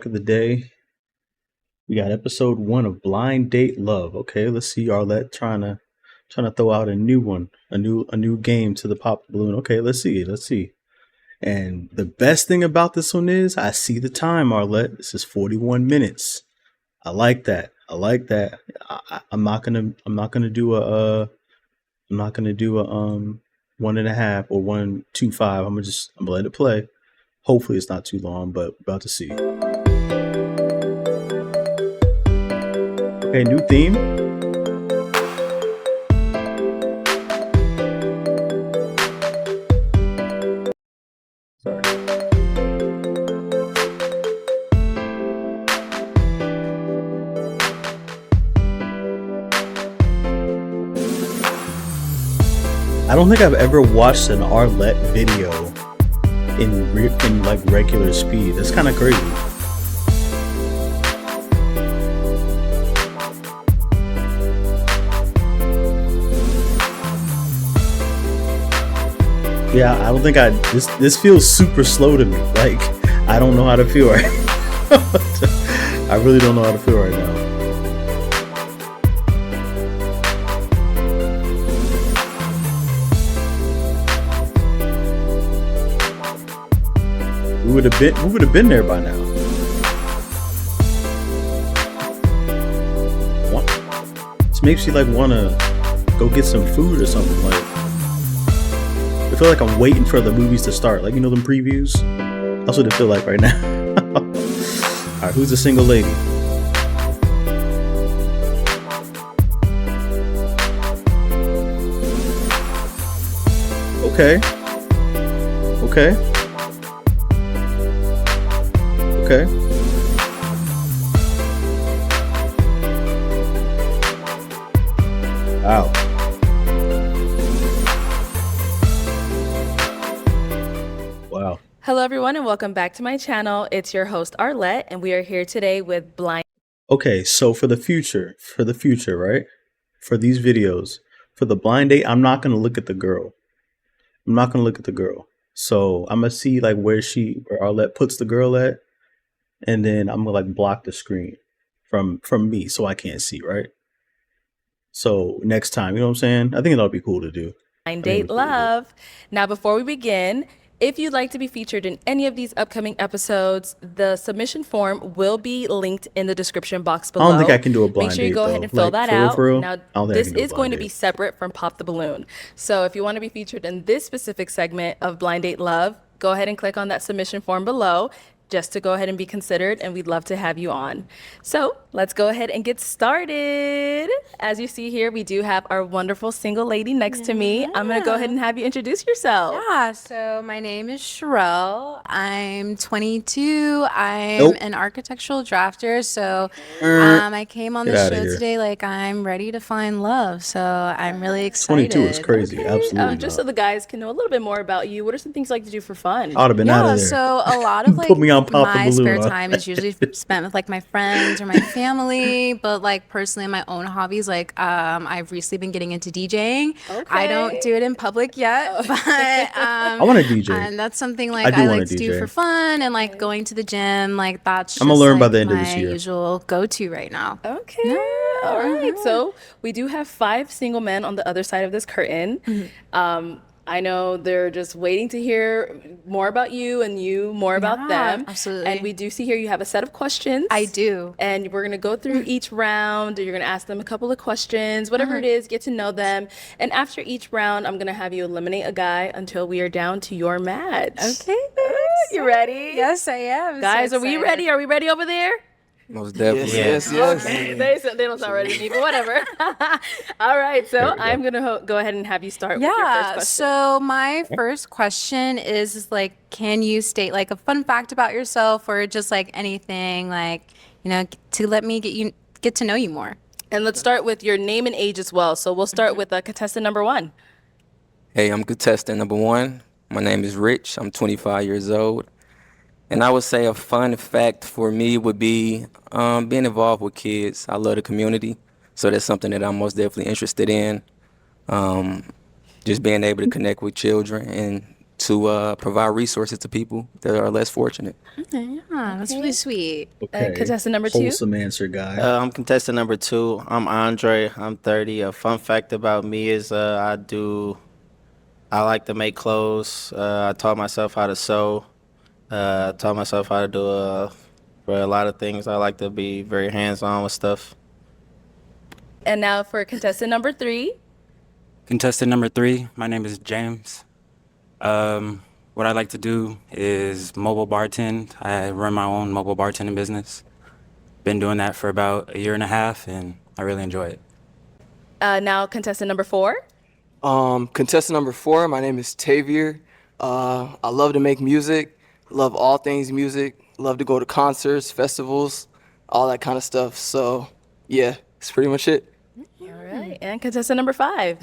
Of the day. We got episode 1 of Blind Date Love. Okay, let's see Arlette trying to throw out a new one, a new game to the pop balloon. Okay, let's see. And the best thing about this one is I see the time, Arlette. This is 41 minutes. I like that. I'm not gonna do a 1.5 or 1.25. I'm gonna let it play. Hopefully it's not too long, but about to see. Okay, new theme. Sorry. I don't think I've ever watched an Arlette video in like regular speed. That's kind of crazy. Yeah, I don't think this feels super slow to me. Like, I don't know how to feel right now. I really don't know how to feel right now. We would have been there by now. This makes you like wanna go get some food or something. Like, I feel like I'm waiting for the movies to start. Like, them previews? That's what it feel like right now. Alright, who's the single lady? Okay. Wow. Wow. Hello everyone and welcome back to my channel. It's your host Arlette and we are here today with Blind. Okay, so for the future, right? For these videos, for the blind date, I'm not going to look at the girl. So I'm going to see like where Arlette puts the girl at. And then I'm going to like block the screen from me so I can't see, right? So next time, you know what I'm saying? I think that'll be cool to do. Blind Date Love. Now, before we begin, if you'd like to be featured in any of these upcoming episodes, the submission form will be linked in the description box below. I don't think I can do a blind date. Make sure you go ahead and fill that out. Now, this is going to be separate from Pop the Balloon. So if you want to be featured in this specific segment of Blind Date Love, go ahead and click on that submission form below just to go ahead and be considered, and we'd love to have you on. So let's go ahead and get started. As you see here, we do have our wonderful single lady next to me. I'm gonna go ahead and have you introduce yourself. Yeah, so my name is Sherelle. I'm 22. I'm an architectural drafter. So I came on the show today like I'm ready to find love. So I'm really excited. 22 is crazy. Okay. Absolutely. Just so the guys can know a little bit more about you, what are some things you like to do for fun? I would have been out of there. So a lot of like Put me on Pop my the Balloon, spare time is usually spent with like my friends or my family, but like personally my own hobbies, like I've recently been getting into DJing. Okay. I don't do it in public yet, but I want to DJ, and that's something like I like to do for fun, and like going to the gym, like that's just, I'm gonna learn like by the end of this my year. usual go-to right now. Okay. Yeah. All right. So we do have 5 single men on the other side of this curtain. Mm-hmm. I know they're just waiting to hear more about you and you more about them. Absolutely. And we do see here you have a set of questions. I do. And we're going to go through each round. You're going to ask them a couple of questions, whatever it is, get to know them. And after each round, I'm going to have you eliminate a guy until we are down to your match. Okay. You ready? Yes, I am. Guys, are we ready? Are we ready over there? Most definitely. Yes. Okay. They don't sound ready to me, but whatever. All right. So I'm going to go ahead and have you start with your first question. So my first question is like, can you state like a fun fact about yourself or just like anything like, to let me get to know you more? And let's start with your name and age as well. So we'll start with contestant number 1. Hey, I'm contestant number 1. My name is Rich. I'm 25 years old. And I would say a fun fact for me would be being involved with kids. I love the community, so that's something that I'm most definitely interested in. Just being able to connect with children and to provide resources to people that are less fortunate. Okay, yeah, that's really sweet. Okay. Contestant number 2. Wholesome answer, guy. I'm contestant number 2. I'm Andre. I'm 30. A fun fact about me is I like to make clothes. I taught myself how to sew. I taught myself how to do for a lot of things. I like to be very hands-on with stuff. And now for contestant number 3. Contestant number 3, my name is James. What I like to do is mobile bartend. I run my own mobile bartending business. Been doing that for about a year and a half, and I really enjoy it. Now contestant number 4. Contestant number 4, my name is Tavier. I love to make music, love all things music, love to go to concerts, festivals, all that kind of stuff. So, yeah, that's pretty much it. All right. And contestant number 5.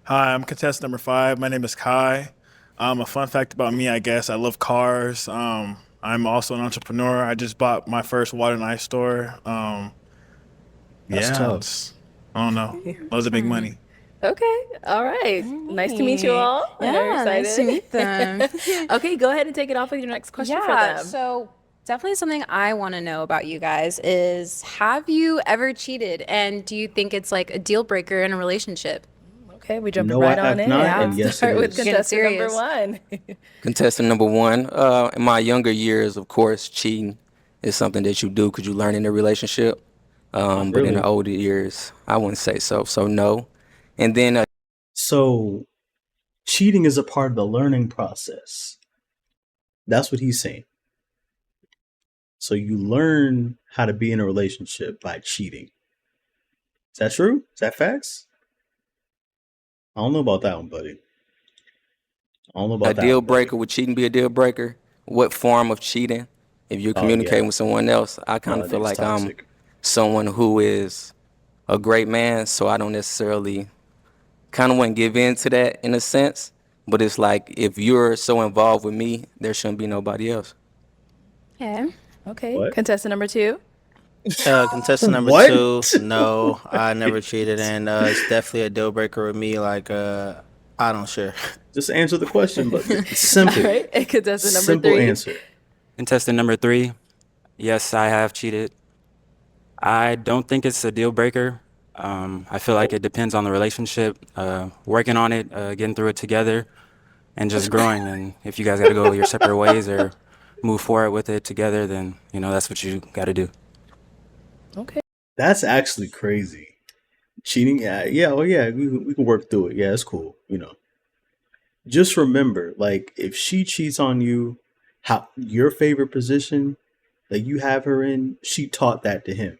Hi, I'm contestant number 5. My name is Kai. A fun fact about me, I guess, I love cars. I'm also an entrepreneur. I just bought my first water and ice store. That's Yeah, tough. I don't know. Loves to make money. Okay. All right. Nice to meet you all. I'm very Yeah, nice to excited. meet them. Okay, go ahead and take it off with your next question for Yeah, them. so definitely something I want to know about you guys is, have you ever cheated, and do you think it's like a deal breaker in a relationship? Okay, we jumping No, right I on have in. not, Yeah. and yes, Start it with is. Getting contestant number serious. 1. Contestant number 1, in my younger years, of course, cheating is something that you do because you learn in a relationship. But in Really? the older years, I wouldn't say so. So no. And then So, cheating is a part of the learning process. That's what he's saying. So you learn how to be in a relationship by cheating. Is that true? Is that facts? I don't know about that one, buddy. I don't know a about that deal one, buddy. breaker, would cheating be a deal breaker? What form of cheating? If you're Oh, communicating yeah. with someone else, I No, kind of that feel nigga's like I'm toxic. someone who is a great man, so I don't necessarily kind of wouldn't give in to that in a sense. But it's like if you're so involved with me, there shouldn't be nobody else. Okay. Okay, What? contestant number 2. Contestant number What? 2, no, I never cheated, and it's definitely a deal breaker with me. Like, I don't share. Just answer the question, but it's All simple. right, and contestant number Simple 3. answer. Contestant number 3, yes, I have cheated. I don't think it's a deal breaker. I feel like it depends on the relationship, working on it, getting through it together, and just growing. And if you guys got to go your separate ways or move forward with it together, then, that's what you got to do. Okay. That's actually crazy. Cheating, yeah, oh yeah, we can work through it. Yeah, it's cool. Just remember, like, if she cheats on you, how your favorite position that you have her in, she taught that to him.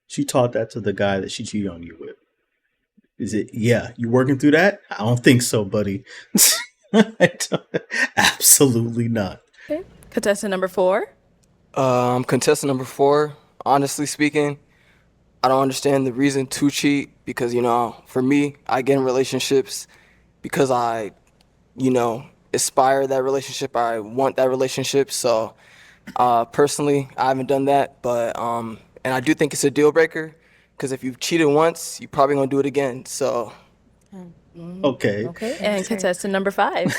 She taught that to the guy that she cheated on you with. Is it? Yeah, you working through that? I don't think so, buddy. Absolutely not. Okay. Contestant number 4. Contestant number 4, honestly speaking, I don't understand the reason to cheat because, for me, I get in relationships because I, aspire that relationship. I want that relationship. So, personally, I haven't done that, but, and I do think it's a deal breaker because if you've cheated once, you're probably going to do it again. So, Okay. Okay, and contestant number 5.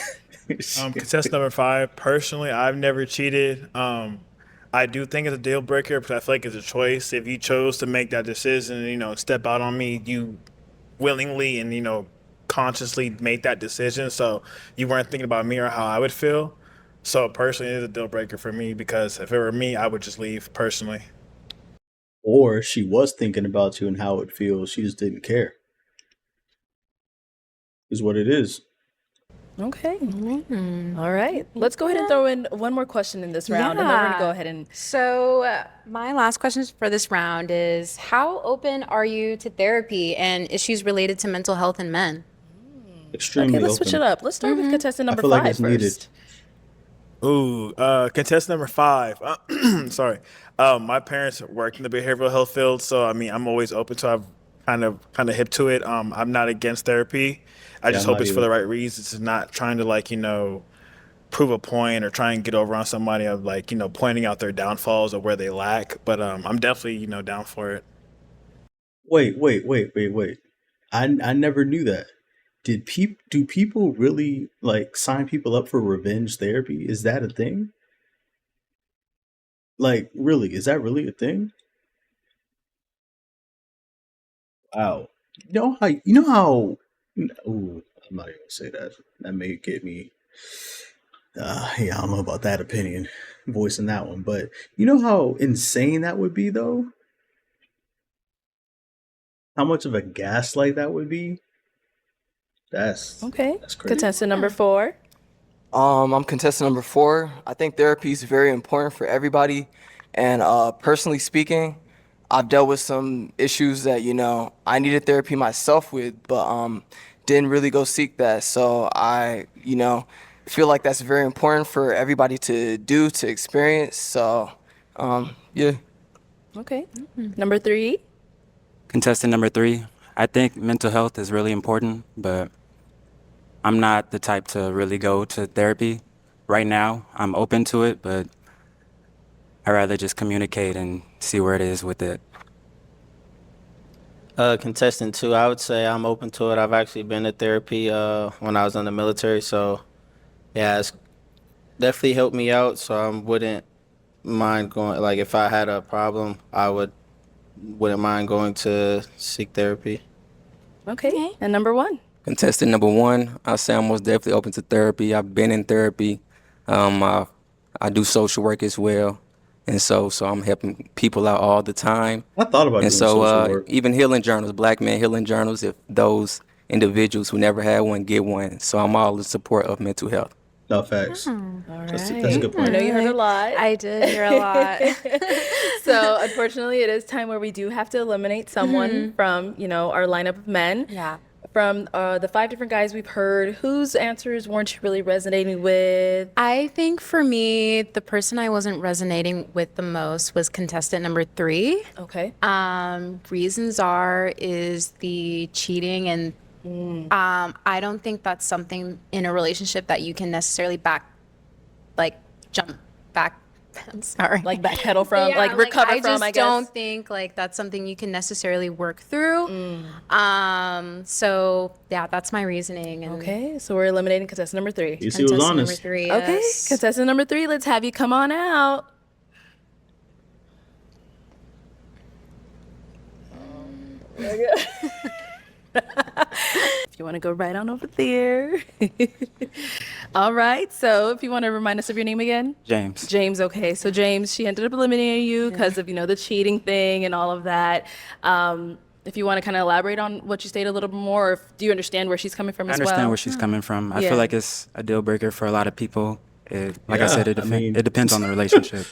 Contestant number 5, personally, I've never cheated. I do think it's a deal breaker because I feel like it's a choice. If you chose to make that decision, step out on me, you willingly and, consciously made that decision. So you weren't thinking about me or how I would feel. So personally, it is a deal breaker for me because if it were me, I would just leave personally. Or she was thinking about you and how it feels. She just didn't care. Is what it is. Okay. All right. Let's go ahead and throw in one more question in this round, and then we're going to go ahead and... So my last question for this round is, how open are you to therapy and issues related to mental health in men? Extremely Okay, let's switch it open. up. Let's start with contestant number feel 5 like it's first. needed. Ooh, contestant number 5. Sorry. My parents work in the behavioral health field, so I'm always open to. I'm kind of hip to it. I'm not against therapy. I just I'm hope not it's for either. the right reasons. It's not trying to prove a point or try and get over on somebody of pointing out their downfalls or where they lack. But I'm definitely down for it. Wait. I never knew that. do people really like sign people up for revenge therapy? Is that a thing? Like, really, is that really a thing? Wow. You know how ooh, I'm not even gonna say that. That may get me yeah, I don't know about that opinion, voicing that one, but you know how insane that would be though? How much of a gaslight that would be? That's Okay. that's crazy. Contestant number 4. I'm contestant number 4. I think therapy is very important for everybody. And personally speaking, I've dealt with some issues that, I needed therapy myself with, but didn't really go seek that. So I, feel like that's very important for everybody to do, to experience. So, yeah. Okay. Number 3. Contestant number 3, I think mental health is really important, but I'm not the type to really go to therapy right now. I'm open to it, but I'd rather just communicate and see where it is with it. Contestant 2, I would say I'm open to it. I've actually been to therapy when I was in the military, so yeah, it's definitely helped me out. So I wouldn't mind going. Like if I had a problem, wouldn't mind going to seek therapy. Okay. And number 1. Contestant number 1, I say I'm most definitely open to therapy. I've been in therapy. I do social work as well, and so I'm helping people out all the time. I thought about And doing so social work. even healing journals, Black men healing journals, if those individuals who never had one get one. So I'm all in support of mental health. No facts. All That's right. a good I point. know you heard a lot. I did hear a lot. So unfortunately, it is time where we do have to eliminate someone from, our lineup of men. Yeah. From the 5 different guys we've heard, whose answers weren't you really resonating with? I think for me, the person I wasn't resonating with the most was contestant number 3. Okay. Reasons is the cheating, and I don't think that's something in a relationship that you can necessarily jump back. I'm sorry. Like backpedal from, Yeah, recover from, I guess. I don't think that's something you can necessarily work through. So yeah, that's my reasoning. And Okay, so we're eliminating contestant number 3. You see who's contestant honest. number 3. Okay, Yes. contestant number 3, let's have you come on out. If you want to go right on over there. All right, so if you want to remind us of your name again. James. James, okay. So James, she ended up eliminating you because of, the cheating thing and all of that. If you want to kind of elaborate on what you stated a little bit more, or do you understand where she's coming from I as well? understand where she's coming from. I Yeah. feel like it's a deal breaker for a lot of people. Like I Yeah, said, it depends on the relationship.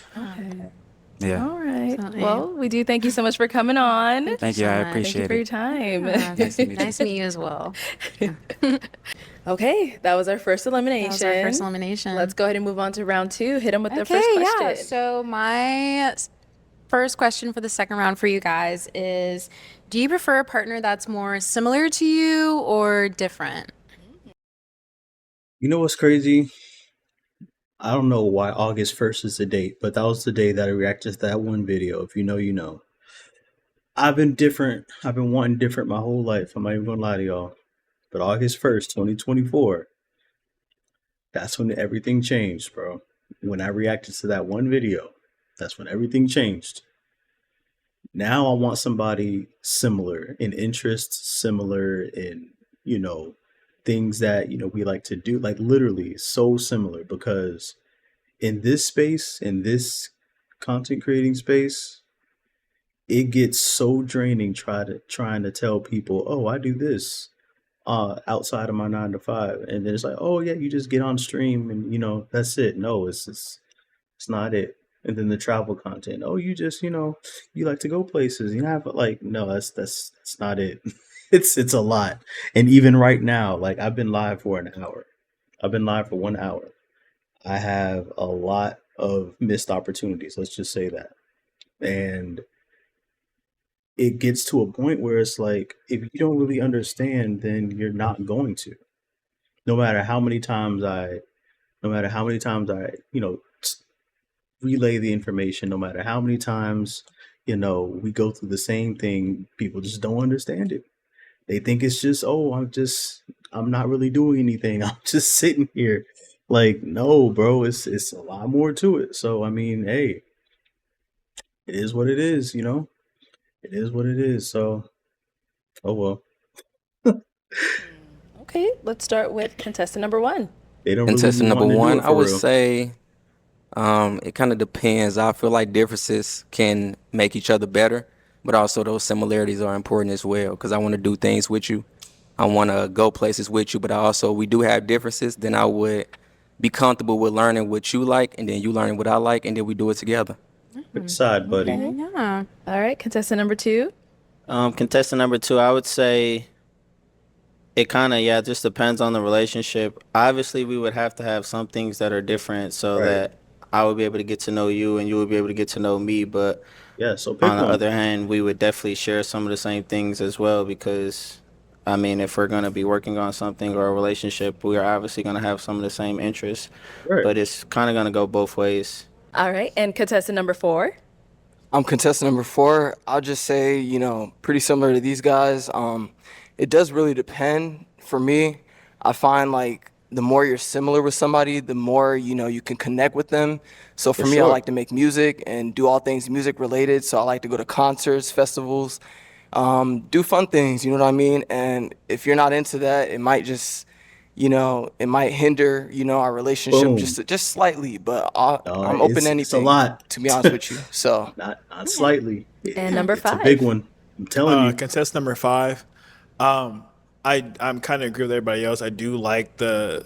Yeah. All right. Absolutely. Well, we do thank you so much for coming on. Thank you. I so much. Thank you appreciate for your it. time. Nice to meet you. Nice to meet you as well. Okay, that was our first elimination. That was our first elimination. Let's go ahead and move on to round 2. Hit them with their Okay, first question. yeah. So my first question for the second round for you guys is, do you prefer a partner that's more similar to you or different? You know what's crazy? I don't know why August 1st is the date, but that was the day that I reacted to that one video. If you know, you know. I've been different. I've been wanting different my whole life. I'm not even gonna lie to y'all. But August 1st, 2024, that's when everything changed, bro. When I reacted to that one video, that's when everything changed. Now I want somebody similar in interests, similar in, things that, we like to do, like literally so similar, because in this space, in this content creating space, it gets so draining trying to tell people, oh, I do this outside of my 9 to 5, and then it's like, oh yeah, you just get on stream and that's it. No, it's not it. And then the travel content, oh, you just you like to go places, have no, that's not it. It's a lot. And even right now, like I've been live for an hour. I've been live for 1 hour. I have a lot of missed opportunities, let's just say that. And it gets to a point where it's like, if you don't really understand, then you're not going to. No matter how many times I relay the information, no matter how many times, we go through the same thing, people just don't understand it. They think it's just, oh, I'm not really doing anything. I'm just sitting here. Like, no, bro, it's a lot more to it. So I mean, hey, it is what it is, you know? It is what it is. So, oh well. Okay, let's start with contestant number 1. They don't really be Contestant number wanting to do one, it I for would real. say it kind of depends. I feel like differences can make each other better, but also those similarities are important as well because I want to do things with you. I want to go places with you, but we do have differences. Then I would be comfortable with learning what you like, and then you learning what I like, and then we do it together. Which side, buddy? Okay. Yeah. All right, contestant number 2. Contestant number 2, I would say it kind of, yeah, just depends on the relationship. Obviously, we would have to have some things that are different so Right. that I would be able to get to know you and you would be able to get to know me. But Yeah, so on pick the one. other hand, we would definitely share some of the same things as well because, I mean, if we're going to be working on something or a relationship, we are obviously going to have some of the same interests. Right. But it's kind of going to go both ways. All right, and contestant number 4. I'm contestant number 4. I'll just say, pretty similar to these guys. It does really depend. For me, I find like the more you're similar with somebody, the more, you can connect with them. So for For me, I sure. like to make music and do all things music related. So I like to go to concerts, festivals, do fun things, you know what I mean? And if you're not into that, it might just, it might hinder, our relationship Boom. just slightly. But No, I'm open to it's a anything, lot. to be honest with you. So. Not slightly. And number It's a big 5. one. I'm telling you. Contestant number 5. I'm kind of agree with everybody else. I do like the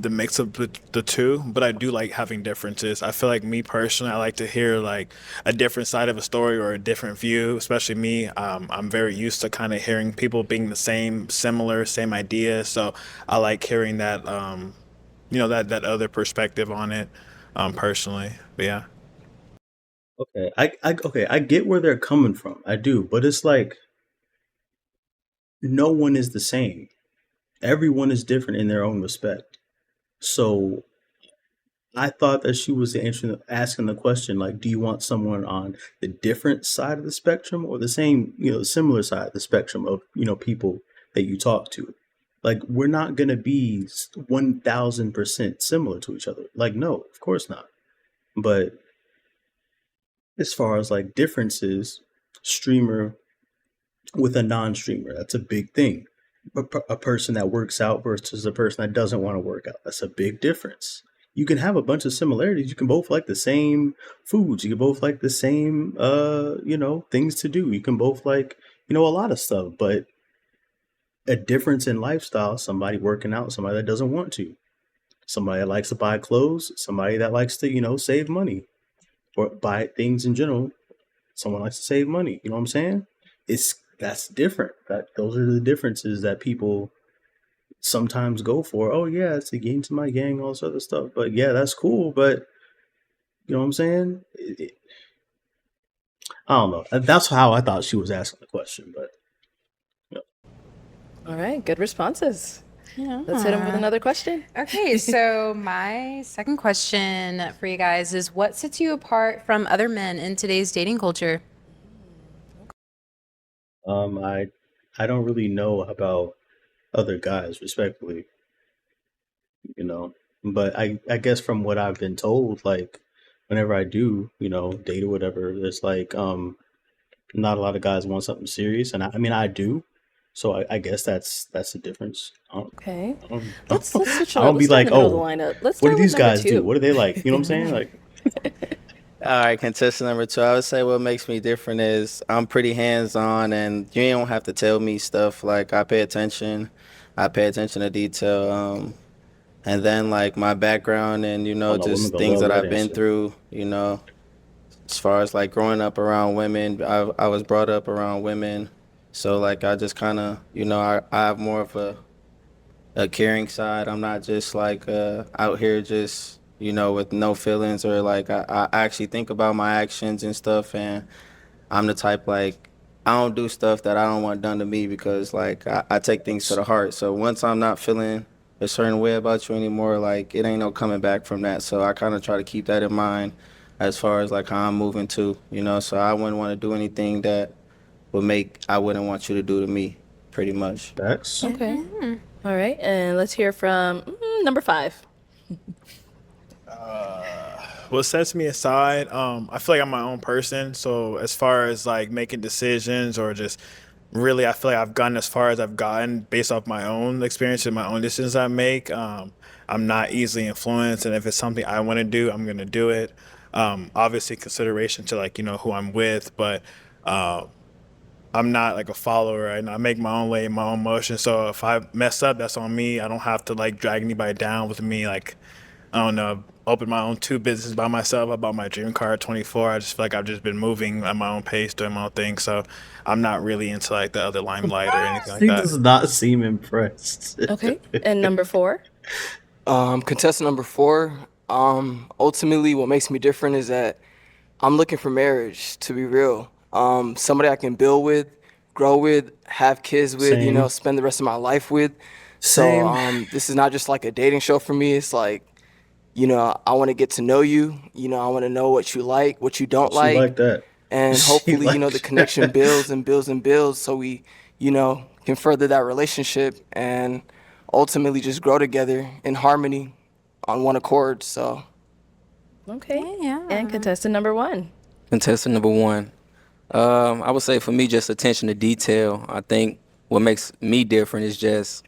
mix of the two, but I do like having differences. I feel like me personally, I like to hear like a different side of a story or a different view. Especially me, I'm very used to kind of hearing people being the same, similar, same idea. So I like hearing that, that other perspective on it, personally. But yeah. Okay, I get where they're coming from. I do, but it's like no one is the same. Everyone is different in their own respect. So I thought that she was asking the question like, do you want someone on the different side of the spectrum or the same, similar side of the spectrum of people that you talk to? Like, we're not gonna be 1,000% similar to each other. Like, no, of course not. But as far as like differences, streamer with a non-streamer, that's a big thing. A person that works out versus a person that doesn't want to work out, that's a big difference. You can have a bunch of similarities. You can both like the same foods. You can both like the same, things to do. You can both like, a lot of stuff, but a difference in lifestyle, somebody working out, somebody that doesn't want to, somebody that likes to buy clothes, somebody that likes to, save money or buy things in general. Someone likes to save money. You know what I'm saying? That's different. Those are the differences that people sometimes go for. Oh yeah, it's a game to my gang, all this other stuff. But yeah, that's cool. But you know what I'm saying? I don't know. That's how I thought she was asking the question. But All right, good responses. Yeah. Let's hit him with another question. Okay, so my second question for you guys is what sets you apart from other men in today's dating culture? I don't really know about other guys, respectfully, you know. But I guess from what I've been told, like whenever I do, date or whatever, it's like not a lot of guys want something serious, and I mean I do, so I guess that's the difference. Okay. I don't, Let's switch it I up. don't be Let's go in like, the middle of the oh, lineup. Let's what do start with these number guys do? 2. What are they like? You know what I'm saying? Like, All right, contestant number 2. I would say what makes me different is I'm pretty hands-on, and you don't have to tell me stuff. Like I pay attention to detail, and then like my background and oh no, women just gonna things love that that I've been answer. through. As far as like growing up around women, I was brought up around women, so like I just kind of I have more of a caring side. I'm not just like out here just with no feelings or like I actually think about my actions and stuff, and I'm the type like I don't do stuff that I don't want done to me because like I take things to the heart. So once I'm not feeling a certain way about you anymore, like it ain't no coming back from that. So I kind of try to keep that in mind as far as like how I'm moving to, so I wouldn't want to do anything that would make I wouldn't want you to do to me. pretty much. Facts. Okay. All right, and let's hear from number 5. What sets me aside, I feel like I'm my own person. So as far as like making decisions or just really, I feel like I've gotten as far as I've gotten based off my own experience and my own decisions I make. I'm not easily influenced, and if it's something I want to do, I'm gonna do it. Obviously, consideration to like who I'm with, but I'm not like a follower. And I make my own way, my own motion. So if I mess up, that's on me. I don't have to like drag anybody down with me. Like I don't know, open my own 2 businesses by myself. I bought my dream car at 24. I just feel like I've just been moving at my own pace, doing my own thing. So I'm not really into like the other limelight or anything like He that. does not seem impressed. Okay, and number 4. Contestant number 4. Ultimately, what makes me different is that I'm looking for marriage. To be real, somebody I can build with, grow with, have kids with. Same. Spend the rest of my life with. Same. So this is not just like a dating show for me. It's like, I want to get to know you. I want to know what you like, what you don't She like. like that. And She hopefully, like the connection builds and builds and builds so we, can further that relationship and ultimately just grow together in harmony on one accord. So, Okay. Yeah. And contestant number 1. Contestant number 1. I would say for me, just attention to detail. I think what makes me different is just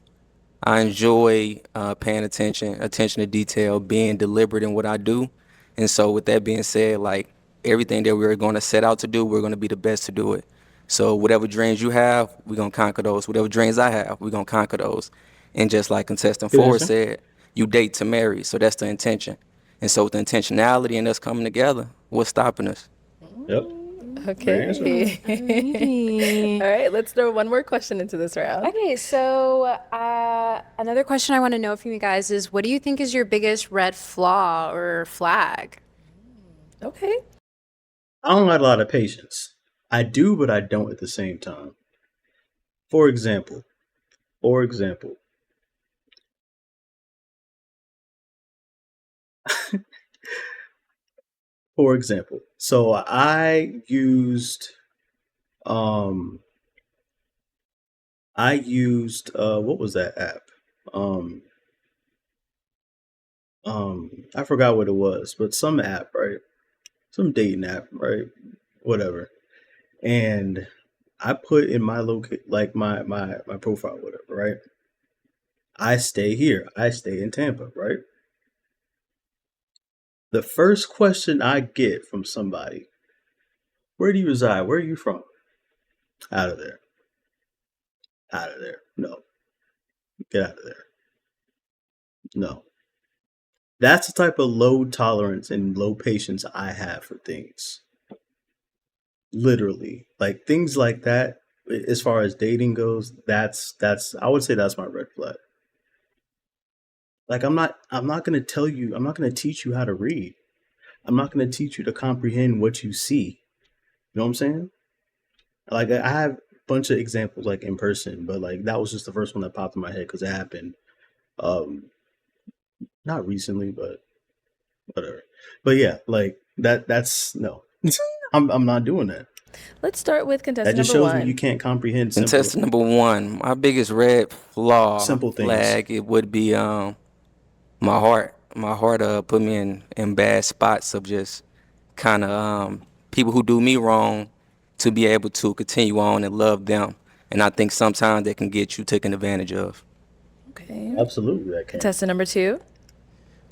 I enjoy paying attention to detail, being deliberate in what I do. And so with that being said, like everything that we're going to set out to do, we're going to be the best to do it. So whatever dreams you have, we're going to conquer those. Whatever dreams I have, we're going to conquer those. And just like contestant Good 4 answer. said, you date to marry. So that's the intention. And so with the intentionality and us coming together, what's stopping us? Yep. Okay. Alrighty. All right, let's throw one more question into this round. Okay, so another question I want to know from you guys is, what do you think is your biggest red flaw or flag? Okay. I don't have a lot of patience. I do, but I don't at the same time. For example, for example, so I used what was that app? Um I forgot what it was, but some app, right? Some dating app, right? Whatever. And I put in my like my profile, whatever, right? I stay here. I stay in Tampa, right? The first question I get from somebody, where do you reside? Where are you from? Out of there. Out of there. No. Get out of there. No. That's the type of low tolerance and low patience I have for things. Literally. Like things like that, as far as dating goes, that's I would say that's my red flag. Like I'm not gonna tell you, I'm not gonna teach you how to read. I'm not gonna teach you to comprehend what you see. You know what I'm saying? Like I have a bunch of examples like in person, but like that was just the first one that popped in my head because it happened um not recently, but whatever. But yeah, like that's no. I'm not doing that. Let's start with That contestant just number shows me 1. you can't comprehend Contestant number 1, my biggest red simple things. flag, it would be my heart. My heart put me in bad spots of just kind of people who do me wrong to be able to continue on and love them. And I think sometimes they can get you taken advantage of. Okay. Absolutely, that can. Contestant number 2.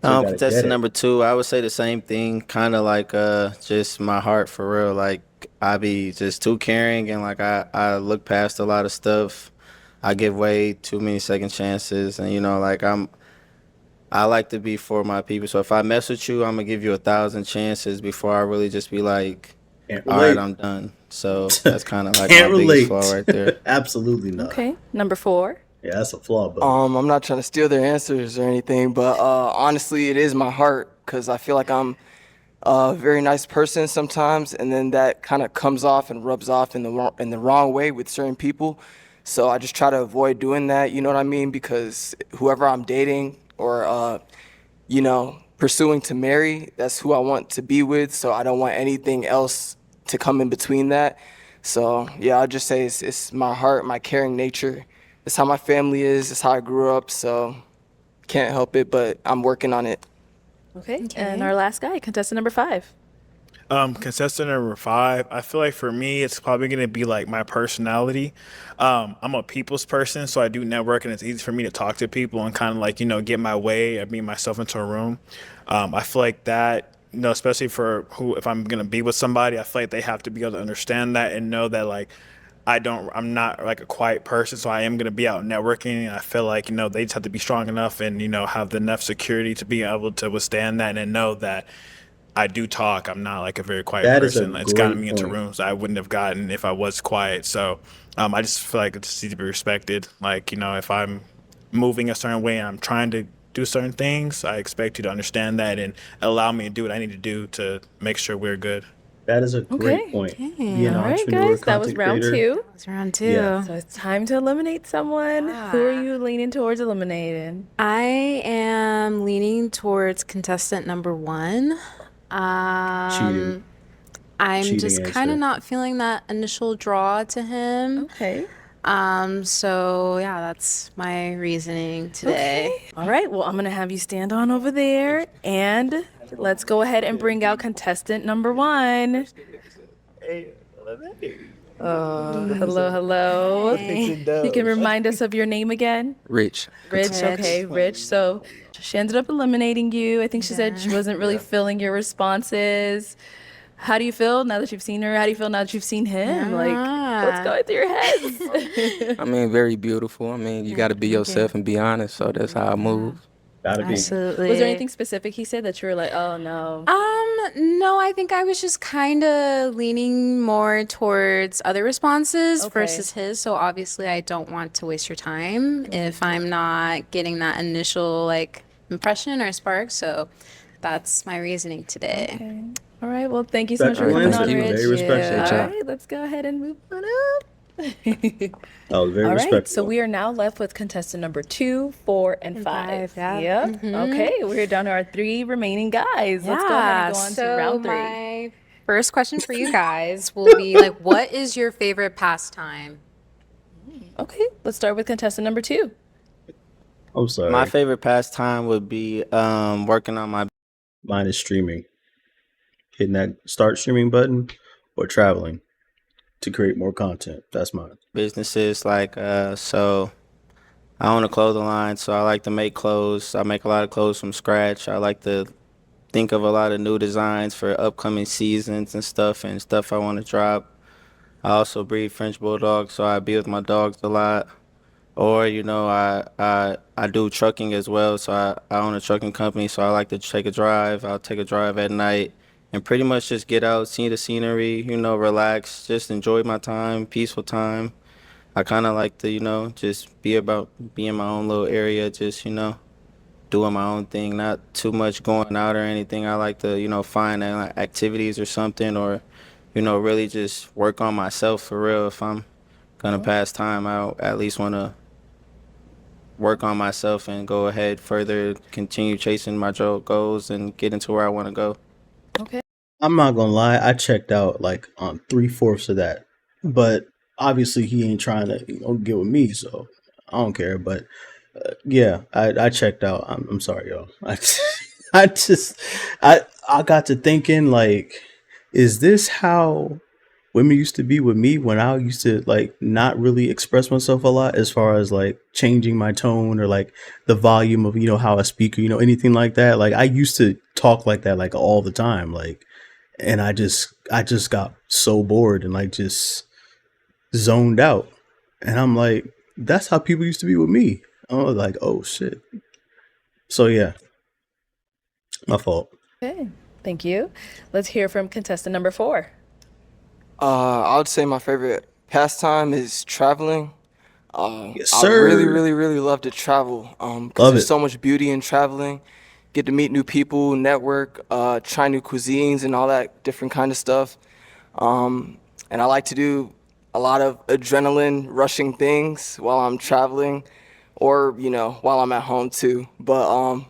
So you gotta get Contestant it. number 2, I would say the same thing. Kind of like just my heart for real. Like I be just too caring, and like I look past a lot of stuff. I give way too many second chances, and like I like to be for my people. So if I mess with you, I'm gonna give you 1,000 chances before I really just be like, Can't all right, relate. I'm done. So that's kind of like Can't my biggest relate. flaw right there. Absolutely not. Okay. Number 4. Yeah, that's a flaw, but I'm not trying to steal their answers or anything, but honestly, it is my heart because I feel like I'm a very nice person sometimes, and then that kind of comes off and rubs off in the wrong way with certain people. So I just try to avoid doing that. You know what I mean? Because whoever I'm dating or pursuing to marry, that's who I want to be with. So I don't want anything else to come in between that. So yeah, I'd just say it's my heart, my caring nature. It's how my family is. It's how I grew up. So can't help it, but I'm working on it. Okay. And our last guy, contestant number 5. Contestant number 5, I feel like for me, it's probably going to be like my personality. I'm a people's person, so I do network, and it's easy for me to talk to people and kind of like, get my way and being myself into a room. I feel like that, especially for if I'm going to be with somebody, I feel like they have to be able to understand that and know that like, I'm not like a quiet person, so I am going to be out networking. And I feel like, they just have to be strong enough and, have enough security to be able to withstand that and know that I do talk. I'm not like a very quiet That is a person. It's gotten great me into point. rooms I wouldn't have gotten if I was quiet. So I just feel like it just needs to be respected. Like, if I'm moving a certain way and I'm trying to do certain things, I expect you to understand that and allow me to do what I need to do to make sure we're good. That is a great Okay. point. Okay. Be an All right, entrepreneur, guys. That was content round creator. 2. That's round 2. Yeah. So it's time to eliminate someone. Who are you leaning towards eliminating? I am leaning towards contestant number 1. Cheating. I'm Cheating just kind of answer. not feeling that initial draw to him. Okay. So yeah, that's my reasoning today. Okay. All right. Well, I'm going to have you stand on over there and let's go ahead and bring out contestant number 1. Hello. You can remind us of your name again? Rich. Rich. Okay, Rich. So she ended up eliminating you. I think she said she wasn't really feeling your responses. How do you feel now that you've seen her? How do you feel now that you've seen him? Like, what's going through your heads? I mean, very beautiful. I mean, you got to be yourself and be honest. So that's how I move. Gotta be. Absolutely. Was there anything specific he said that you were like, oh no? No, I think I was just kind of leaning more towards other responses versus his. So obviously, I don't want to waste your time if I'm not getting that initial like impression or spark. So that's my reasoning today. Okay. All right. Well, thank you so much for Respectful coming on, answer. Rich. Very respectful. All right. Let's go ahead and move on up. Oh, very All right, respectful. so we are now left with contestant number 2, 4, and 5. yeah. Yep. Okay, we're down to our 3 remaining guys. Let's go ahead and go on to round 3. My first question for you guys will be like, what is your favorite pastime? Okay, let's start with contestant number 2. I'm sorry. My favorite pastime would be working on my Mine is streaming. Hitting that start streaming button or traveling to create more content. That's mine. businesses. So I own a clothing line, so I like to make clothes. I make a lot of clothes from scratch. I like to think of a lot of new designs for upcoming seasons and stuff I want to drop. I also breed French Bulldogs, so I be with my dogs a lot. Or, I do trucking as well, so I own a trucking company, so I like to take a drive. I'll take a drive at night and pretty much just get out, see the scenery, relax, just enjoy my time, peaceful time. I kind of like to, just be in my own little area, just, doing my own thing, not too much going out or anything. I like to, find activities or something or, really just work on myself for real. If I'm gonna pass time, I at least want to work on myself and go ahead further, continue chasing my goals and getting to where I want to go. Okay. I'm not gonna lie, I checked out like on 3/4 of that. But obviously he ain't trying to get with me, so I don't care. But yeah, I checked out. I'm sorry, y'all. I just I got to thinking like, is this how women used to be with me when I used to like not really express myself a lot as far as like changing my tone or like the volume of how I speak or anything like that. Like I used to talk like that like all the time, like, and I just got so bored and like just zoned out. And I'm like, that's how people used to be with me. I was like, oh shit. So yeah, my fault. Okay, thank you. Let's hear from contestant number 4. I would say my favorite pastime is traveling. Yes, I sir. really, really, really love to travel. Love Because there's it. so much beauty in traveling. Get to meet new people, network, try new cuisines and all that different kind of stuff. And I like to do a lot of adrenaline rushing things while I'm traveling, or while I'm at home too. But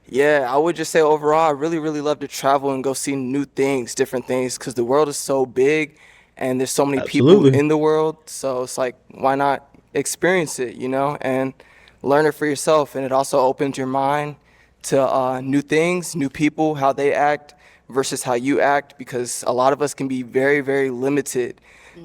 yeah, I would just say overall, I really, really love to travel and go see new things, different things, because the world is so big and there's so many people Absolutely. in the world. So it's like, why not experience it, and learn it for yourself. And it also opens your mind to new things, new people, how they act versus how you act, because a lot of us can be very, very limited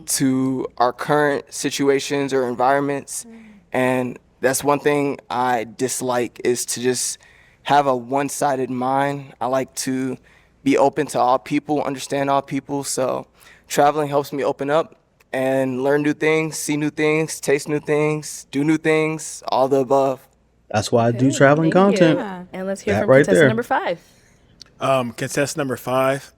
to our current situations or environments. And that's one thing I dislike, is to just have a one-sided mind. I like to be open to all people, understand all people. So traveling helps me open up and learn new things, see new things, taste new things, do new things, all the above. That's why I do traveling content. And let's hear That from right contestant there. number 5. Contestant number 5,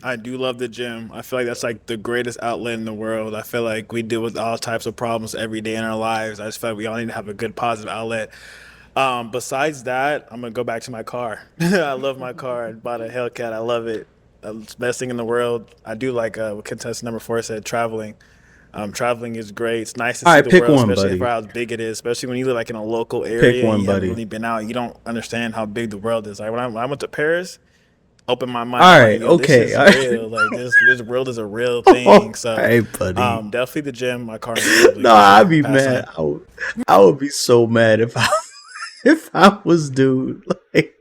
I do love the gym. I feel like that's like the greatest outlet in the world. I feel like we deal with all types of problems every day in our lives. I just feel like we all need to have a good positive outlet. Besides that, I'm gonna go back to my car. I love my car. I bought a Hellcat. I love it. It's the best thing in the world. I do like what contestant number 4 said, traveling. Traveling is great. It's nice to All see right, the pick world, one, especially buddy. for how big it is. Especially when you live like in a local Pick area and one, you haven't buddy. really been out. You don't understand how big the world is. Like when I went to Paris, opened my mind. All I'm right, like, yo, this okay. is All right. real. Like this world is a real thing. So, All right, buddy. definitely the gym. My car. Definitely No, I'd be mad. I would be so mad if I was dude. Like,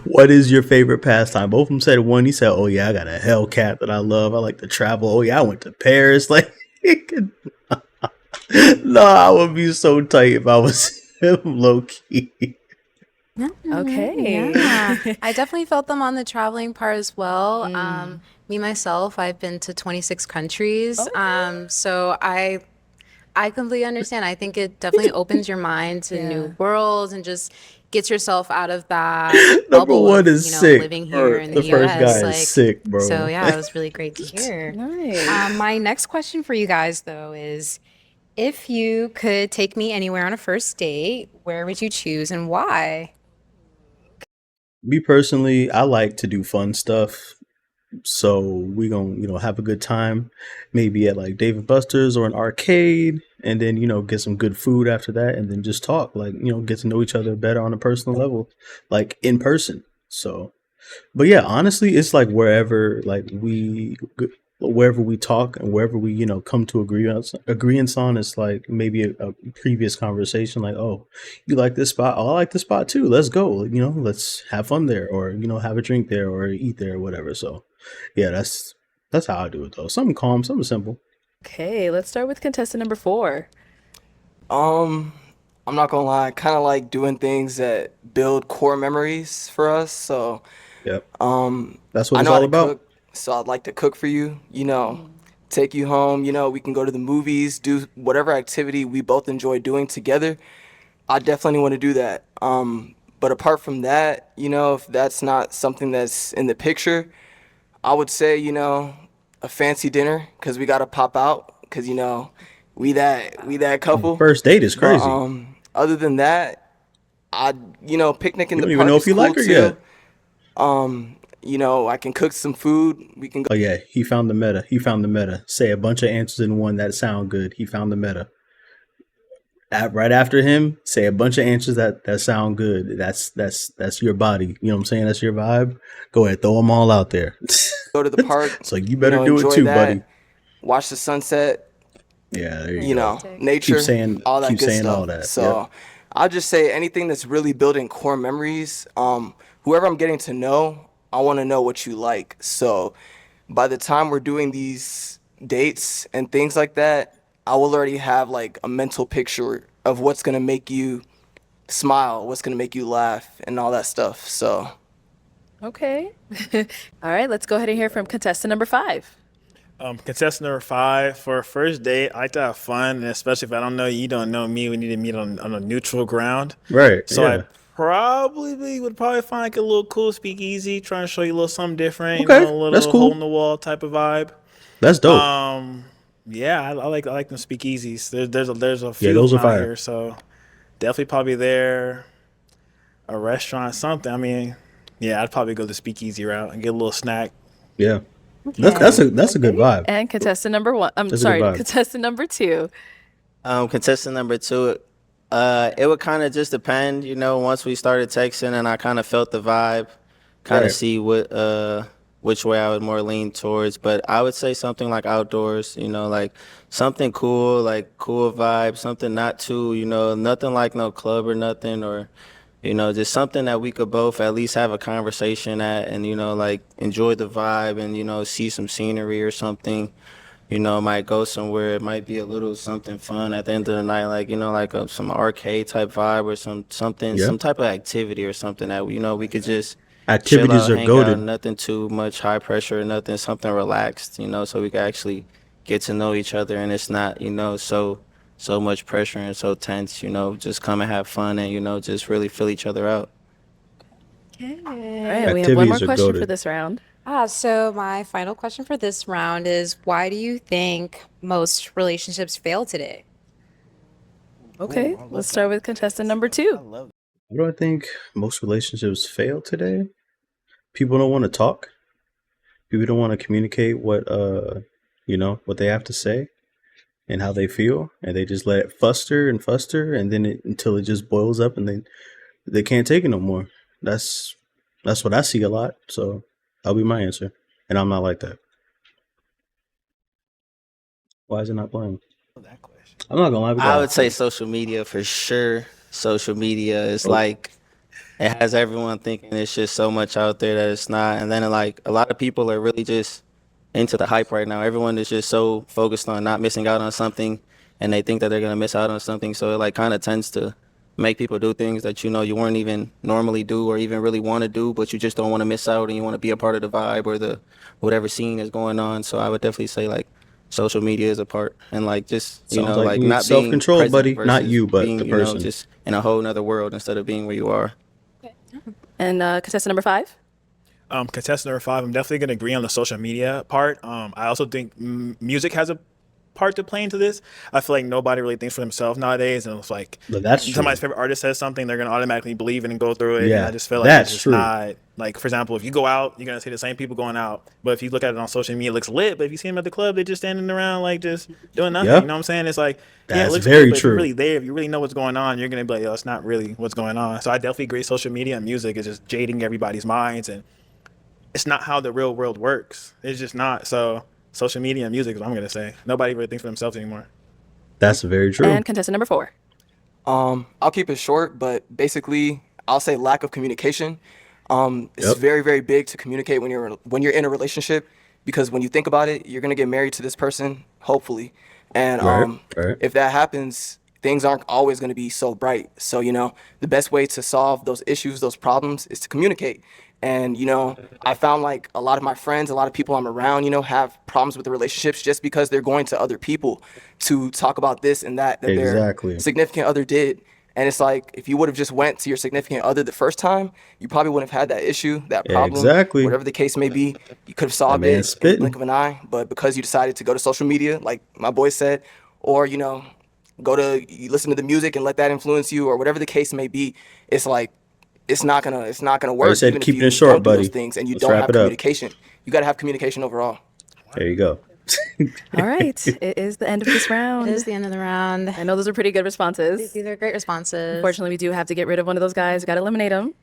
what is your favorite pastime? Both of them said one. He said, "Oh yeah, I got a Hellcat that I love. I like to travel. Oh yeah, I went to Paris." Like, no, I would be so tight if I was him, low key. Okay. Yeah, I definitely felt them on the traveling part as well. Me myself, I've been to 26 countries. So I completely understand. I think it definitely opens your mind to new worlds and just gets yourself out of that Number bubble one of, is sick. living here in The the first US. guy is sick, bro. So yeah, it was really great to hear. Nice. My next question for you guys, though, is if you could take me anywhere on a first date, where would you choose and why? Me personally, I like to do fun stuff. So we gonna have a good time, maybe at like Dave and Buster's or an arcade, and then get some good food after that, and then just talk, like get to know each other better on a personal level, like in person. So, but yeah, honestly, it's like wherever we talk and wherever we come to agreements on. It's like maybe a previous conversation, like, oh, you like this spot, oh, I like this spot too, let's go, let's have fun there, or have a drink there or eat there or whatever. So yeah, that's how I do it though. Something calm, something simple. Okay, let's start with contestant number 4. I'm not gonna lie, I kind of like doing things that build core memories for us. So Yep, um, that's I what it's know how all to about. cook, so I'd like to cook for you. Take you home. We can go to the movies, do whatever activity we both enjoy doing together. I definitely want to do that. But apart from that, if that's not something that's in the picture, I would say, a fancy dinner, because we gotta pop out, because we that couple. First date is But crazy. other than that, picnic in You the don't even park know is if you cool like her too. yet. I can cook some food. We can go. Oh yeah, he found the meta. Say a bunch of answers in one that sound good. He found the meta. Right after him, say a bunch of answers that sound good. That's your body. You know what I'm saying? That's your vibe. Go ahead, throw them all out there. Go to the park. So you better do it enjoy too, that. buddy. Watch the sunset. Yeah, there you go. Nature, all that keep good saying stuff. all that. So Yep. I'll just say anything that's really building core memories. Whoever I'm getting to know, I want to know what you like. So by the time we're doing these dates and things like that, I will already have like a mental picture of what's gonna make you smile, what's gonna make you laugh, and all that stuff. So Okay. All right, let's go ahead and hear from contestant number 5. Contestant number 5, for a first date, I like to have fun, and especially if I don't know you, don't know me, we need to meet on a neutral ground. Right. So yeah. I would probably find like a little cool speakeasy, trying to show you a little something different, Okay, a little that's cool. hole in the wall type of vibe. That's dope. Yeah, I like them speakeasies. There's a Yeah, few those of are them out fire. here, so definitely probably there, a restaurant, something. I mean, yeah, I'd probably go the speakeasy route and get a little snack. Yeah. That's a good vibe. And contestant number 1. I'm That's a good sorry, vibe. contestant number 2. Contestant number 2, it would kind of just depend, once we started texting and I kind of felt the vibe, kind of Right. see what which way I would more lean towards. But I would say something like outdoors, like something cool, like cool vibe, something not too, nothing like no club or nothing, or just something that we could both at least have a conversation at and, like enjoy the vibe and, see some scenery or something. Might go somewhere. It might be a little something fun at the end of the night, like, like some arcade type vibe or something, Yeah. some type of activity or something that, we could just chill Activities out, are hang out, goaded. nothing too much high pressure or nothing, something relaxed, so we could actually get to know each other and it's not, so much pressure and so tense, just come and have fun and, just really fill each other out. Okay. All right, we have one more question for this round. So my final question for this round is, why do you think most relationships fail today? Okay, let's start with contestant number 2. Why do I think most relationships fail today? People don't want to talk. People don't want to communicate what what they have to say and how they feel, and they just let it fester and fester, and then until it just boils up, and they can't take it no more. That's what I see a lot. So that'll be my answer, and I'm not like that. Why is it not playing? I'm not gonna lie. I would say social media for sure. Social media is like it has everyone thinking it's just so much out there that it's not. And then like a lot of people are really just into the hype right now. Everyone is just so focused on not missing out on something, and they think that they're gonna miss out on something. So it like kind of tends to make people do things that you wouldn't even normally do or even really want to do, but you just don't want to miss out and you want to be a part of the vibe or the whatever scene is going on. So I would definitely say like social media is a part, and like just Sounds like like you need not being self-control, present buddy. Not versus you, but being the person. just in a whole nother world instead of being where you are. And contestant number 5. Contestant number 5, I'm definitely going to agree on the social media part. I also think music has a part to play into this. I feel like nobody really thinks for themselves nowadays, and it's like somebody's favorite artist says something, they're going to automatically believe it and go through it. Yeah, and I just feel like that's it's just true. not, like, for example, if you go out, you're going to see the same people going out, but if you look at it on social media, it looks lit, but if you see them at the club, they're just standing around like just doing nothing. Yep. You know what I'm saying? It's like, yeah, That's it looks very good, but if true. you're really there, if you really know what's going on, you're going to be like, yo, it's not really what's going on. So I definitely agree social media and music is just jading everybody's minds, and it's not how the real world works. It's just not. So social media and music is what I'm going to say. Nobody really thinks for themselves anymore. That's very true. And contestant number 4. I'll keep it short, but basically, I'll say lack of communication. It's very, very big to communicate when you're in a relationship, because when you think about it, you're gonna get married to this person, hopefully, and Right. if that happens, things aren't always gonna be so bright. So the best way to solve those issues, those problems, is to communicate. And I found like a lot of my friends, a lot of people I'm around, have problems with the relationships just because they're going to other people to talk about this and that Exactly. their significant other did. And it's like, if you would have just went to your significant other the first time, you probably wouldn't have had that issue, that problem, Exactly. whatever the case may be. You could have solved That it man's in the spitting. blink of an eye. But because you decided to go to social media, like my boy said, or you listen to the music and let that influence you, or whatever the case may be, it's like it's not gonna work. I said even if keeping you it short, don't do buddy. those things and you Let's don't wrap have it up. communication. You got to have communication overall. There you go. All right, it is the end of this round. It is the end of the round. I know those are pretty good responses. These are great responses. Unfortunately, we do have to get rid of one of those guys. We got to eliminate him.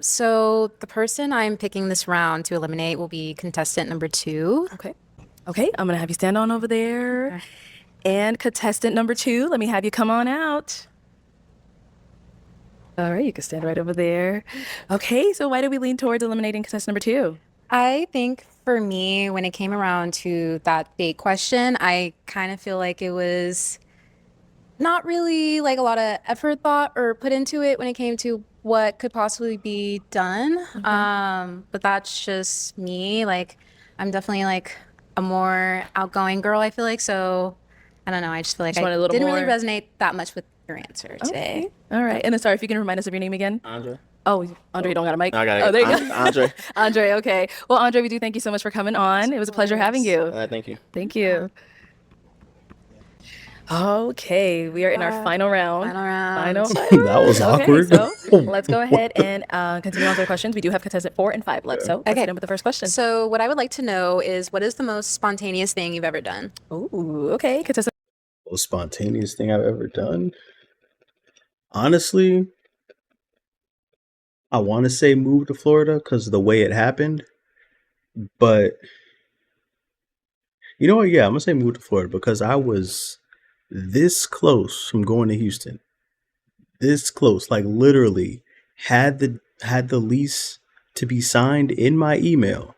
So the person I'm picking this round to eliminate will be contestant number 2. Okay, I'm going to have you stand on over there. And contestant number 2, let me have you come on out. All right, you can stand right over there. Okay, so why do we lean towards eliminating contestant number 2? I think for me, when it came around to that date question, I kind of feel like it was not really like a lot of effort thought or put into it when it came to what could possibly be done. But that's just me. Like, I'm definitely like a more outgoing girl, I feel like. So I don't know. I just feel like I didn't really resonate that much with your answer today. All right. And then, sorry, if you can remind us of your name again. Andre. Oh, Andre, you don't got a mic? I got it. Oh, there you go. Andre. Andre, okay. Well, Andre, we do thank you so much for coming on. It was a pleasure having you. Thank you. Thank you. Okay, we are in our final round. Final round. That was awkward. Okay, so let's go ahead and continue on to the questions. We do have contestant 4 and 5 left, so let's get in with the first question. So what I would like to know is, what is the most spontaneous thing you've ever done? Ooh, okay. Contestant. Most spontaneous thing I've ever done. Honestly, I want to say move to Florida because the way it happened. But you know what? Yeah, I'm gonna say move to Florida because I was this close from going to Houston. This close, like literally, had the lease to be signed in my email.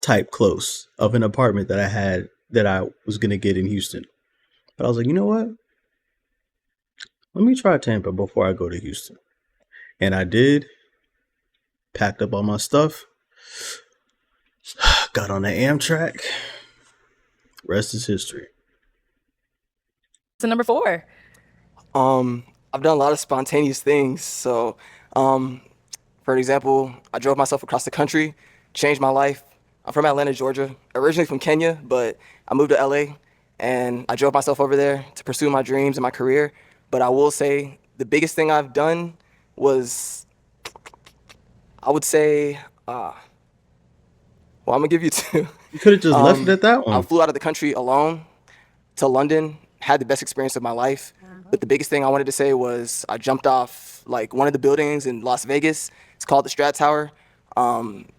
Type close of an apartment that I was gonna get in Houston. But I was like, you know what? Let me try Tampa before I go to Houston. And I did. Packed up all my stuff. Got on the Amtrak. Rest is history. So number 4. I've done a lot of spontaneous things. So, for example, I drove myself across the country, changed my life. I'm from Atlanta, Georgia, originally from Kenya, but I moved to LA and I drove myself over there to pursue my dreams and my career. But I will say the biggest thing I've done was, I would say, well, I'm gonna give you 2. You could have just left it at that I one. flew out of the country alone to London, had the best experience of my life. But the biggest thing I wanted to say was I jumped off like one of the buildings in Las Vegas. It's called the Strat Tower.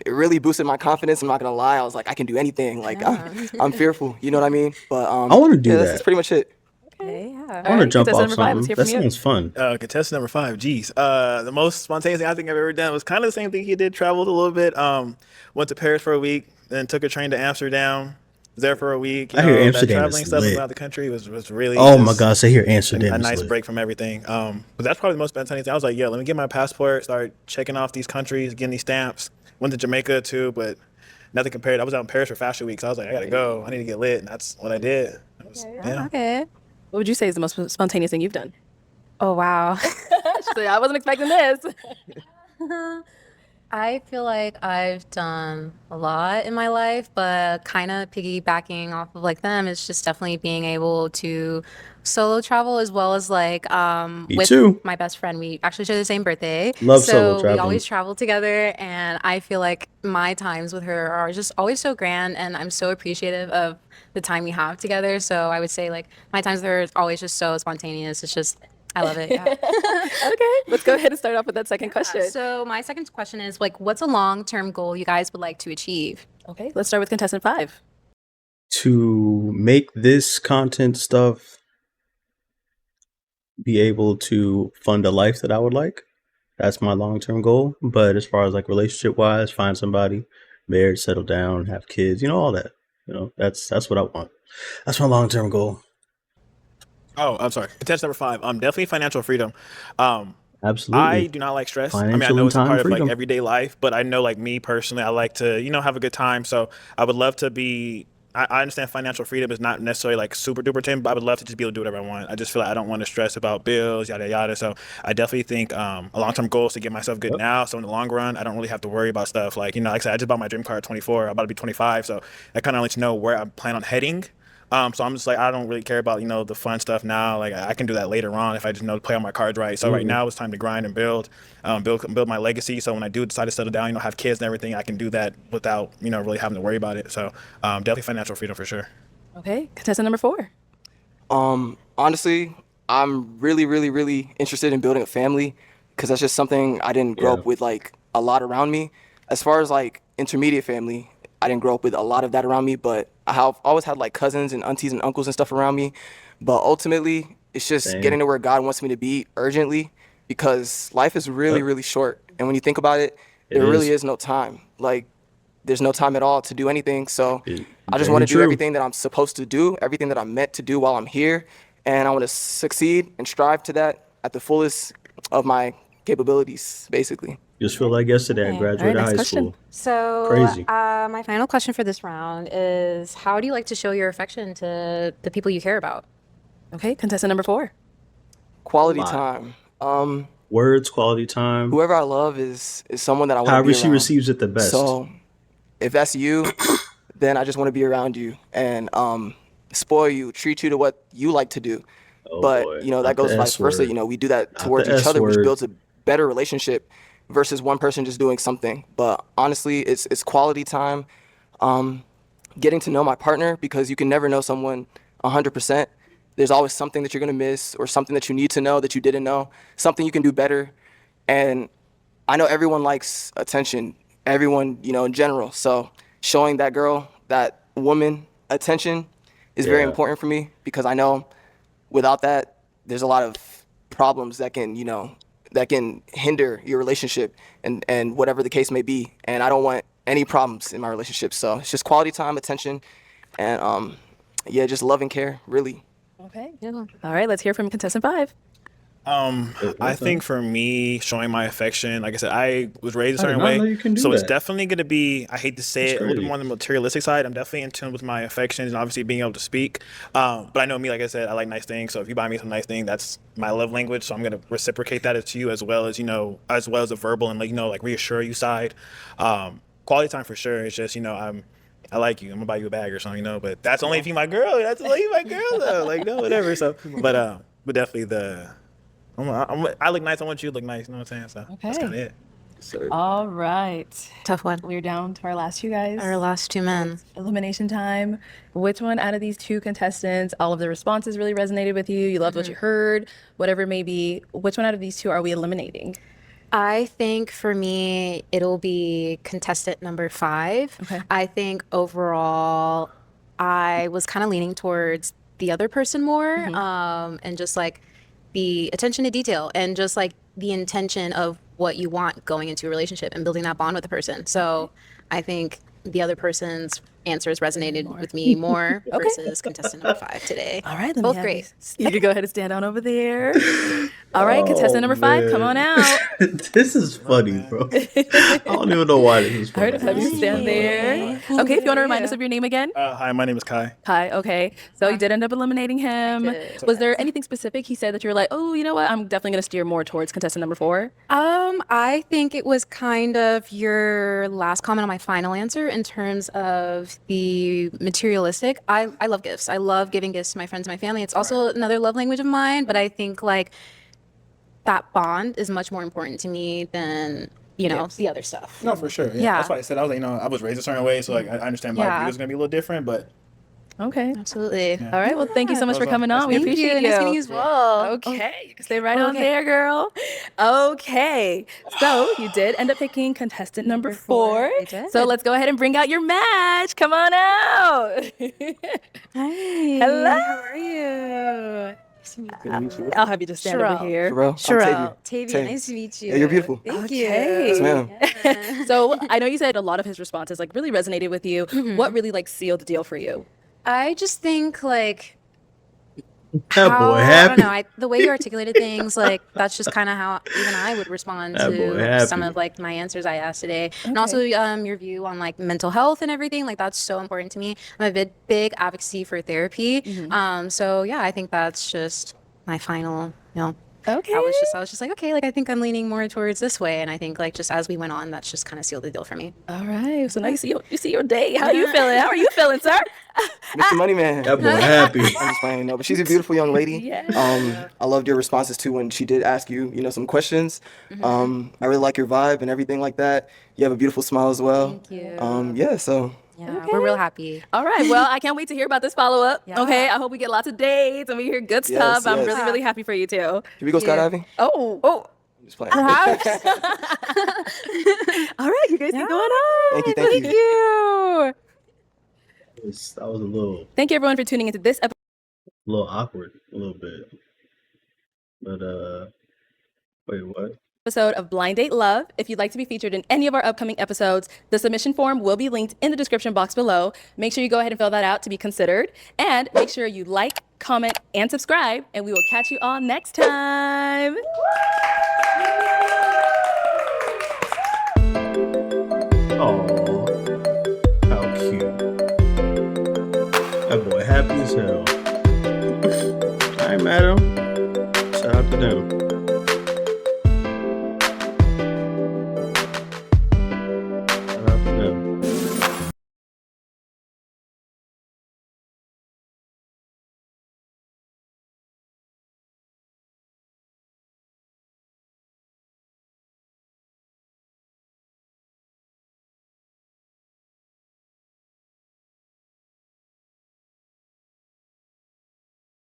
It really boosted my confidence. I'm not gonna lie. I was like, I can do anything. Like I'm fearful. You know what I mean? But I want to do that. That's pretty much it. Okay, yeah. I want to jump off contestant number 5, let's something. hear That from you. sounds fun. Contestant number 5, geez. The most spontaneous thing I think I've ever done was kind of the same thing he did. Traveled a little bit. Went to Paris for a week, then took a train to Amsterdam. Was there for a week. I hear that Amsterdam traveling is stuff lit. around the country was really. Oh my just gosh, I hear Amsterdam a is nice lit. break from everything. But that's probably the most spontaneous thing. I was like, yeah, let me get my passport, start checking off these countries, getting these stamps. Went to Jamaica too, but nothing compared. I was out in Paris for Fashion Week, so I was like, I gotta go. I need to get lit, and that's what I did. Yeah. Okay. What would you say is the most spontaneous thing you've done? Oh, wow. So I wasn't expecting this. I feel like I've done a lot in my life, but kind of piggybacking off of like them, it's just definitely being able to solo travel as well as like Me with too. my best friend. We actually share the same birthday. Love solo So we traveling. always travel together, and I feel like my times with her are just always so grand, and I'm so appreciative of the time we have together. So I would say like my times with her is always just so spontaneous. It's just I love it. Yeah. Okay, let's go ahead and start off with that second question. So my second question is like, what's a long-term goal you guys would like to achieve? Okay, let's start with contestant 5. To make this content stuff be able to fund a life that I would like. That's my long-term goal. But as far as like relationship-wise, find somebody, married, settle down, have kids, all that. That's what I want. That's my long-term goal. Oh, I'm sorry. Contestant number 5. Definitely financial freedom. Absolutely. I do not like stress. I Financial know and it's a time part of freedom. like everyday life, but I know like me personally, I like to, have a good time. So I would love to be. I understand financial freedom is not necessarily like super duper tin, but I would love to just be able to do whatever I want. I just feel like I don't want to stress about bills, yada yada. So I definitely think a long term goal is to get myself good now. So in the long run, I don't really have to worry about stuff like like I said, I just bought my dream car at 24. I'm about to be 25, so that kind of lets you know where I plan on heading. So I'm just like, I don't really care about, the fun stuff now. Like I can do that later on if I just know to play on my cards right. So right now it's time to grind and build my legacy. So when I do decide to settle down, have kids and everything, I can do that without, really having to worry about it. So definitely financial freedom for sure. Okay, contestant number 4. Honestly, I'm really, really, really interested in building a family because that's just something I didn't grow up with like a lot around me. As far as like intermediate family, I didn't grow up with a lot of that around me, but I have always had like cousins and aunties and uncles and stuff around me. But ultimately, it's just Same. getting to where God wants me to be urgently because life is really, really short. And when you think about it, there really is no time. Like, there's no time at all to do anything. So I just want to do true. everything that I'm supposed to do, everything that I'm meant to do while I'm here. And I want to succeed and strive to that at the fullest of my capabilities, basically. Just feel like yesterday I Okay. graduated All right, high next school. So, Crazy. my final question for this round is, how do you like to show your affection to the people you care about? Okay, contestant number 4. Quality Lot. time. Words, quality time. Whoever I love is someone that I want to However be she around. receives it the best. So if that's you, then I just want to be around you and spoil you, treat you to what you like to do. Oh, But boy. that Not goes the vice S versa. word. We do that Not towards the each S other, which word. builds a better relationship versus one person just doing something. But honestly, it's quality time. Getting to know my partner because you can never know someone 100%. There's always something that you're gonna miss or something that you need to know that you didn't know, something you can do better. And I know everyone likes attention. everyone, in general. So showing that girl, that woman attention is very important for me, because I know without that, there's a lot of problems that can, that can hinder your relationship and whatever the case may be. And I don't want any problems in my relationship. So it's just quality time, attention, and just love and care, really. Okay. All right, let's hear from contestant 5. I think for me, showing my affection, like I said, I was raised a certain way, so it's definitely going to be, I hate to say it, a little bit more on the materialistic side. I'm definitely in tune with my affections and obviously being able to speak. But I know me, like I said, I like nice things. So if you buy me some nice thing, that's my love language. So I'm going to reciprocate that to you, as well as, as well as the verbal and like reassure you side. Quality time for sure. It's just, I like you. I'm gonna buy you a bag or something, but that's only if you my girl. That's only my girl though. Whatever. So, but definitely I look nice. I want you to look nice. You know what I'm saying? So that's kind of it. All right. Tough one. We're down to our last 2 guys. Our last 2 men. Elimination time. Which one out of these 2 contestants, all of the responses really resonated with you? You loved what you heard, whatever it may be. Which one out of these 2 are we eliminating? I think for me, it'll be contestant number 5. Okay. I think overall, I was kind of leaning towards the other person more, and just like the attention to detail and just like the intention of what you want going into a relationship and building that bond with the person. So I think the other person's answers resonated with me more versus contestant number 5 today. All right. Both great. You can go ahead and stand on over there. All right, contestant number 5, come on out. This is funny, bro. I don't even know why this is funny. All right, have you stand there. Okay, if you want to remind us of your name again. Hi, my name is Kai. Kai, okay. So you did end up eliminating him. Was there anything specific he said that you were like, oh, you know what? I'm definitely going to steer more towards contestant number 4? I think it was kind of your last comment on my final answer in terms of the materialistic. I love gifts. I love giving gifts to my friends and my family. It's also another love language of mine, but I think like that bond is much more important to me than the other stuff. No, for sure. Yeah. That's why I said I was like, I was raised a certain way, so like I understand my view is gonna be a little different, but okay, absolutely. All right. Well, thank you so much for coming on. We appreciate you. Nice meeting you as well. Okay, you can stay right on there, girl. Okay, so you did end up picking contestant number 4. I did. So let's go ahead and bring out your match. Come on out. Hi. Hello. How are you? I'll have you just stand over here. Sherelle. Tavia, nice to meet you. Yeah, you're beautiful. Thank Okay. you. Yes, ma'am. Yeah. So I know you said a lot of his responses like really resonated with you. What really like sealed the deal for you? I just think like That boy happy. I don't know. The way you articulated things, like that's just kind of how even I would respond to some of like my answers I asked today, and also your view on like mental health and everything. Like that's so important to me. I'm a big advocacy for therapy. So yeah, I think that's just my final. Okay. I was just like, okay, like I think I'm leaning more towards this way, and I think like just as we went on, that's just kind of sealed the deal for me. All right. So now you see your day. How are you feeling? How are you feeling, sir? Mr. Money Man. That boy happy. I'm just playing, no, but she's a beautiful young lady. Yeah. I loved your responses too when she did ask you, some questions. I really like your vibe and everything like that. You have a beautiful smile as well. Thank you. Yeah, We're real happy. All right. Well, I can't wait to hear about this follow-up. Yeah. Okay. I hope we get lots of dates and we hear good stuff. I'm really, really happy for you too. Can we go skydiving? Oh. I'm just playing. Perhaps. All right. You guys keep going on. Thank you. That was a little Thank you everyone for tuning into this episode. awkward, a little bit. But wait, what? Of Blind Date Love. If you'd like to be featured in any of our upcoming episodes, the submission form will be linked in the description box below. Make sure you go ahead and fill that out to be considered. And make sure you like, comment, and subscribe. And we will catch you all next time. Oh, how cute. That boy happy as hell. I ain't mad at him. Shout out to them.